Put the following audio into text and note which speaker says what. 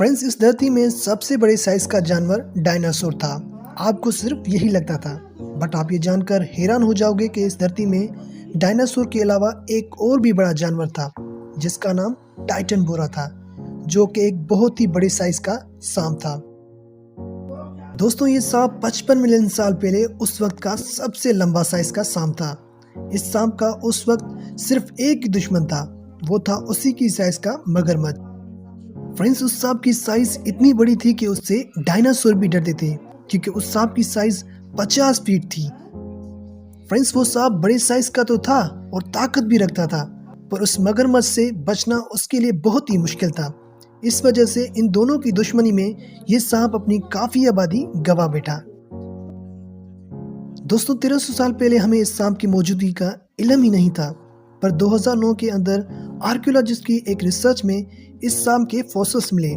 Speaker 1: Friends, इस धरती में सबसे बड़े साइज का जानवर डायनासोर था। आपको सिर्फ यही लगता था, बट आप ये जानकर हैरान हो जाओगे कि इस धरती में डायनासोर के अलावा एक और भी बड़ा जानवर था जिसका नाम टाइटनबोरा था, जो कि एक बहुत ही बड़े साइज का सांप था। दोस्तों, ये सांप 55 मिलियन साल पहले उस वक्त का सबसे लंबा साइज का सांप था। इस सांप का उस वक्त सिर्फ एक ही दुश्मन था, वो था उसी की साइज का मगरमच्छ। फ्रेंड्स, उस सांप की साइज इतनी बड़ी थी कि उससे डायनासोर भी डरते थे, क्योंकि उस सांप की साइज 50 फीट थी। फ्रेंड्स, वो सांप बड़े साइज का तो था और ताकत भी रखता था, पर उस मगरमच्छ से बचना उसके लिए बहुत ही मुश्किल था। इस वजह से इन दोनों की दुश्मनी में ये सांप अपनी काफी आबादी गंवा बैठा। दोस्तों, 1300 साल पहले हमें इस सांप की मौजूदगी का इल्म ही नहीं था, पर 2009 के अंदर आर्कियोलॉजिस्ट की एक रिसर्च में इस सांप के फॉसिल्स मिले।